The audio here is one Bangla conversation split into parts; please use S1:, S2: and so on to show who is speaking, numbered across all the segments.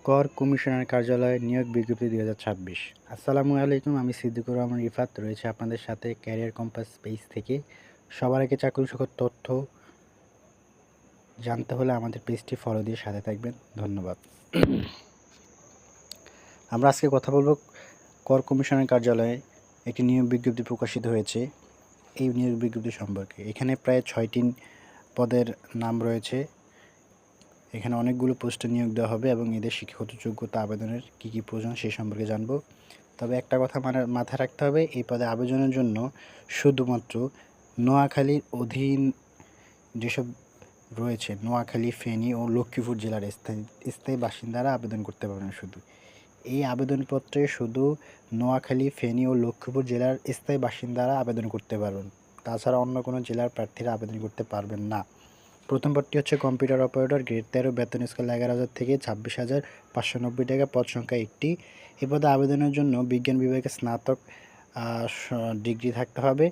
S1: কর কমিশনার কার্যালয়ে নিয়োগ বিজ্ঞপ্তি 2026। আসসালামু আলাইকুম, আমি সিদ্দিকুর রহমান রিফাত রয়েছে আপনাদের সাথে ক্যারিয়ার কম্পাস পেজ থেকে। সবার আগে চাকরি সকল তথ্য জানতে হলে আমাদের পেজটি ফলো দিয়ে সাথে থাকবেন। ধন্যবাদ। আমরা আজকে কথা বলবো কর কমিশনার কার্যালয়ে একটি নিয়োগ বিজ্ঞপ্তি প্রকাশিত হয়েছে এই নিয়োগ বিজ্ঞপ্তি সম্পর্কে। এখানে প্রায় 6টি পদের নাম রয়েছে। এখানে অনেকগুলো পোস্টে নিয়োগ দেওয়া হবে এবং এদের শিক্ষাগত যোগ্যতা আবেদনের কী কী প্রয়োজন সেই সম্পর্কে জানব। তবে একটা কথা মাথায় রাখতে হবে, এই পদে আবেদনের জন্য শুধুমাত্র নোয়াখালীর অধীন যেসব রয়েছে নোয়াখালী, ফেনী ও লক্ষ্মীপুর জেলার স্থায়ী বাসিন্দারা আবেদন করতে পারবেন। শুধু এই আবেদনপত্রে শুধু নোয়াখালী, ফেনী ও লক্ষ্মীপুর জেলার স্থায়ী বাসিন্দারা আবেদন করতে পারবেন। তাছাড়া অন্য কোনো জেলার প্রার্থীরা আবেদন করতে পারবেন না। প্রথম পদটি হচ্ছে কম্পিউটার অপারেটর, গ্রেড 13, বেতন স্কেল 11,000 থেকে 26,590 টাকা, পদ সংখ্যা 1টি। এই পদে আবেদনের জন্য বিজ্ঞান বিভাগে স্নাতক ডিগ্রি থাকতে হবে।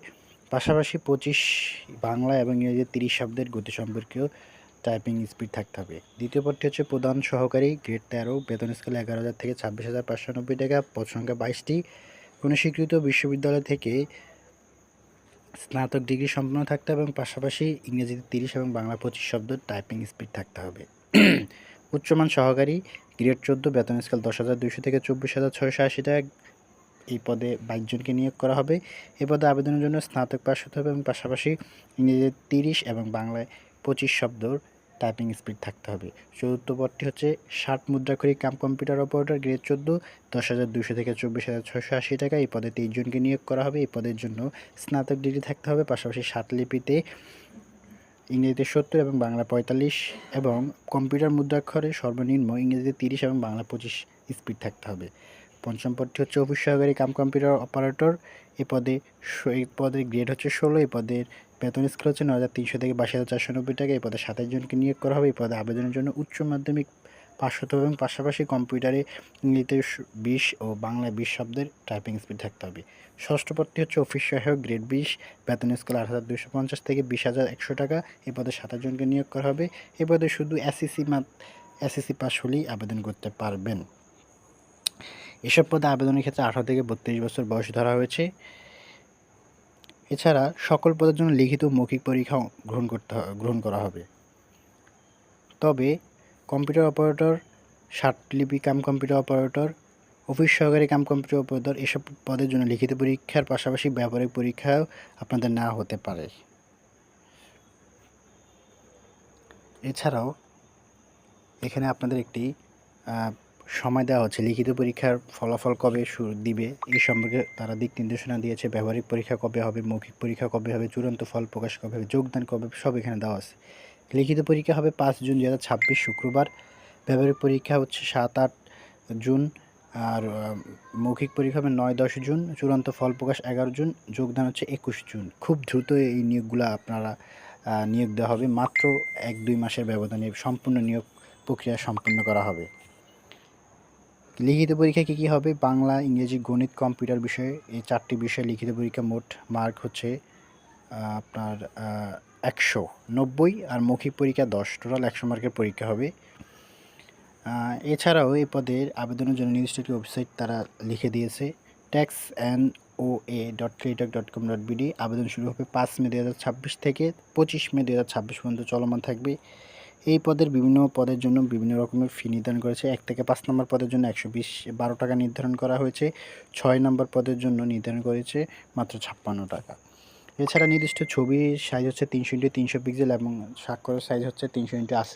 S1: পাশাপাশি 25 বাংলা এবং ইংরেজি 30 শব্দের গতি সম্পর্কীয় টাইপিং স্পিড থাকতে হবে। দ্বিতীয় পদটি হচ্ছে প্রধান সহকারী, গ্রেড 13, বেতন স্কেল 11,000 থেকে 26,590 টাকা, পদ সংখ্যা 22টি। কোনো স্বীকৃত বিশ্ববিদ্যালয় থেকে স্নাতক ডিগ্রি সম্পন্ন থাকতে হবে এবং পাশাপাশি ইংরেজিতে 30 এবং বাংলা 25 শব্দ টাইপিং স্পিড থাকতে হবে। উচ্চমান সহকারী, গ্রেড 14, বেতন স্কেল 10,200 থেকে 24,680 টাকা। এই পদে 22 জনকে নিয়োগ করা হবে। এই পদে আবেদনের জন্য স্নাতক পাস হতে হবে এবং পাশাপাশি ইংরেজিতে 30 এবং বাংলায় 25 শব্দর টাইপিং স্পিড থাকতে হবে। চতুর্থ পদটি হচ্ছে 60 মুদ্রাক্ষরিক কাম কম্পিউটার অপারেটর, গ্রেড 14, 10,200 থেকে 24,680 টাকা। এই পদে 23 জনকে নিয়োগ করা হবে। এই পদের জন্য স্নাতক ডিগ্রি থাকতে হবে। পাশাপাশি 7 লিপিতে ইংরেজিতে 70 এবং বাংলা 45 এবং কম্পিউটার মুদ্রাক্ষরে সর্বনিম্ন ইংরেজিতে 30 এবং বাংলা 25 স্পিড থাকতে হবে। পঞ্চম পদটি হচ্ছে অফিস সহকারী কাম কম্পিউটার অপারেটর। এই পদের গ্রেড হচ্ছে 16। এই পদের বেতন স্কেল হচ্ছে 9,300 থেকে 22,490 টাকা। এই পদে 27 জনকে নিয়োগ করা হবে। এই পদে আবেদনের জন্য উচ্চ মাধ্যমিক পাস হতে হবে এবং পাশাপাশি কম্পিউটারে ইংরেজিতে 20 ও বাংলায় 20 শব্দের টাইপিং স্পিড থাকতে হবে। ষষ্ঠ পদটি হচ্ছে অফিস সহায়ক, গ্রেড 20, বেতন স্কেল 8,250 থেকে 20,100 টাকা। এই পদে 27 জনকে নিয়োগ করা হবে। এই পদে শুধু এসএসসি পাস হলেই আবেদন করতে পারবেন। এসব পদে আবেদনের ক্ষেত্রে 18 থেকে 32 বছর বয়স ধরা হয়েছে। এছাড়া সকল পদের জন্য লিখিত ও মৌখিক পরীক্ষা গ্রহণ করা হবে। তবে কম্পিউটার অপারেটর, লিপি কাম কম্পিউটার অপারেটর, অফিস সহকারী কাম কম্পিউটার অপারেটর এসব পদের জন্য লিখিত পরীক্ষার পাশাপাশি ব্যবহারিক পরীক্ষাও আপনাদের নেওয়া হতে পারে। এছাড়াও এখানে আপনাদের একটি সময় দেওয়া হচ্ছে, লিখিত পরীক্ষার ফলাফল কবে দিবে এই সম্পর্কে তারা দিক নির্দেশনা দিয়েছে। ব্যবহারিক পরীক্ষা কবে হবে, মৌখিক পরীক্ষা কবে হবে, চূড়ান্ত ফল প্রকাশ কবে হবে, যোগদান কবে, সব এখানে দেওয়া আছে। লিখিত পরীক্ষা হবে 5 জুন 2026 শুক্রবার। ব্যবহারিক পরীক্ষা হচ্ছে 7-8 জুন আর মৌখিক পরীক্ষা হবে 9-10 জুন। চূড়ান্ত ফল প্রকাশ 11 জুন। যোগদান হচ্ছে 21 জুন। খুব দ্রুত এই নিয়োগগুলো আপনারা নিয়োগ দেওয়া হবে। মাত্র 1-2 মাসের ব্যবধানে সম্পূর্ণ নিয়োগ প্রক্রিয়া সম্পন্ন করা হবে। লিখিত পরীক্ষা কী হবে? বাংলা, ইংরেজি, গণিত, কম্পিউটার বিষয়ে এই 4টি বিষয়ে লিখিত পরীক্ষা। মোট মার্ক হচ্ছে আপনার 190 আর মৌখিক পরীক্ষা 10, টোটাল 100 মার্কের পরীক্ষা হবে। এছাড়াও এই পদের আবেদনের জন্য নির্দিষ্ট একটি ওয়েবসাইট তারা লিখে দিয়েছে, taxnoa.creator.com.bd। আবেদন শুরু হবে 5 মে 2026 থেকে 25 মে 2026 পর্যন্ত চলমান থাকবে। এই পদের বিভিন্ন পদের জন্য বিভিন্ন রকমের ফি নির্ধারণ করেছে। 1 থেকে 5 নম্বর পদের জন্য 112 টাকা নির্ধারণ করা হয়েছে। 6 নম্বর পদের জন্য নির্ধারণ করেছে মাত্র 56 টাকা। এছাড়া নির্দিষ্ট ছবির সাইজ হচ্ছে 300x300 পিক্সেল এবং স্বাক্ষরের সাইজ হচ্ছে 300x80